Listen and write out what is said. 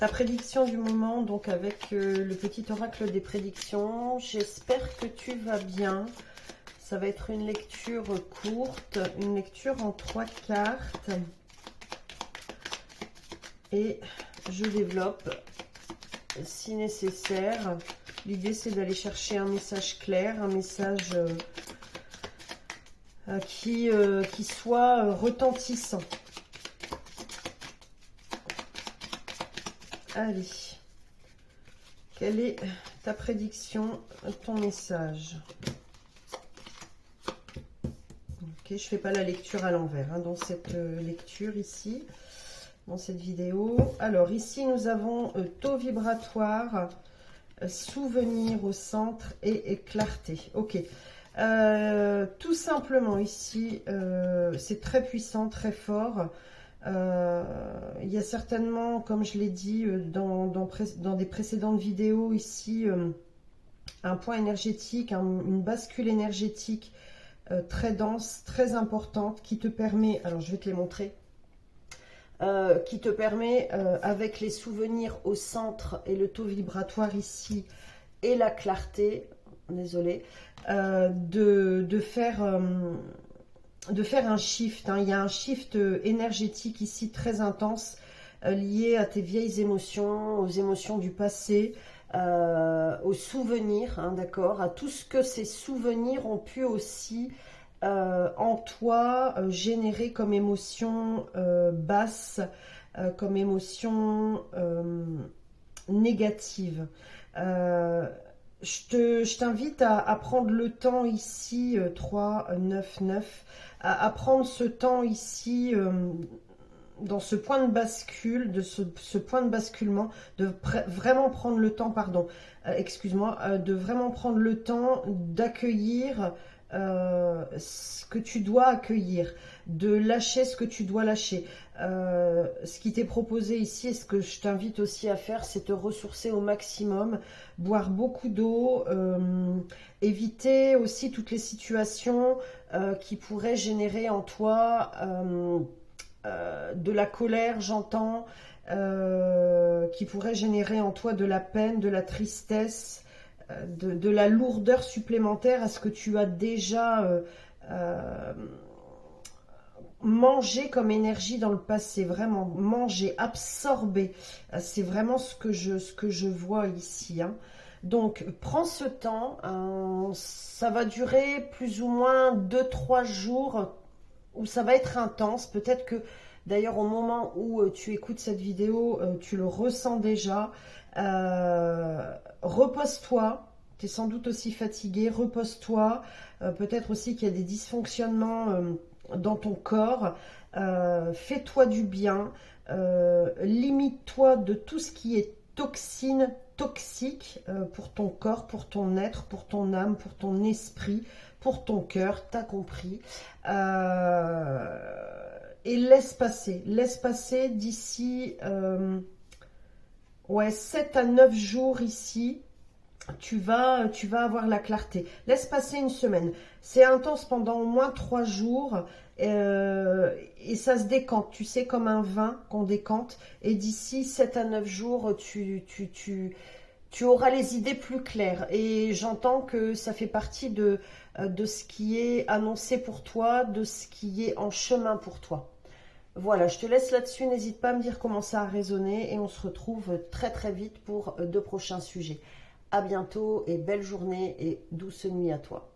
Ta prédiction du moment, donc avec le petit oracle des prédictions. J'espère que tu vas bien. Ça va être une lecture courte, une lecture en 3 cartes. Et je développe si nécessaire. L'idée, c'est d'aller chercher un message clair, un message qui soit retentissant. Allez, quelle est ta prédiction, ton message? Ok, je ne fais pas la lecture à l'envers dans cette lecture ici, dans cette vidéo. Alors ici, nous avons taux vibratoire, souvenir au centre et clarté. Ok, tout simplement ici, c'est très puissant, très fort. Il y a certainement, comme je l'ai dit dans des précédentes vidéos ici, un point énergétique, une bascule énergétique très dense, très importante, qui te permet, alors je vais te les montrer, qui te permet, avec les souvenirs au centre et le taux vibratoire ici, et la clarté, désolé, de faire un shift. Il y a un shift énergétique ici très intense, lié à tes vieilles émotions, aux émotions du passé, aux souvenirs, d'accord, à tout ce que ces souvenirs ont pu aussi en toi générer comme émotion basse, comme émotion négative. Je t'invite à prendre le temps ici, 3, 9, 9, à prendre ce temps ici, dans ce point de bascule, ce point de basculement, de vraiment prendre le temps, pardon, excuse-moi, de vraiment prendre le temps d'accueillir ce que tu dois accueillir, de lâcher ce que tu dois lâcher. Ce qui t'est proposé ici, et ce que je t'invite aussi à faire, c'est te ressourcer au maximum, boire beaucoup d'eau, éviter aussi toutes les situations qui pourraient générer en toi de la colère, j'entends, qui pourrait générer en toi de la peine, de la tristesse, de la lourdeur supplémentaire à ce que tu as déjà mangé comme énergie dans le passé, vraiment mangé, absorbé. C'est vraiment ce que je vois ici. Donc, prends ce temps, ça va durer plus ou moins 2-3 jours, où ça va être intense. Peut-être que d'ailleurs au moment où tu écoutes cette vidéo, tu le ressens déjà. Repose-toi, tu es sans doute aussi fatigué, repose-toi. Peut-être aussi qu'il y a des dysfonctionnements dans ton corps. Fais-toi du bien, limite-toi de tout ce qui est toxine, toxique pour ton corps, pour ton être, pour ton âme, pour ton esprit, pour ton cœur, t'as compris. Et laisse passer d'ici 7 à 9 jours ici, tu vas avoir la clarté. Laisse passer une semaine. C'est intense pendant au moins 3 jours et ça se décante, tu sais, comme un vin qu'on décante. Et d'ici 7 à 9 jours, tu auras les idées plus claires. Et j'entends que ça fait partie de ce qui est annoncé pour toi, de ce qui est en chemin pour toi. Voilà, je te laisse là-dessus. N'hésite pas à me dire comment ça a résonné. Et on se retrouve très très vite pour de prochains sujets. À bientôt et belle journée et douce nuit à toi.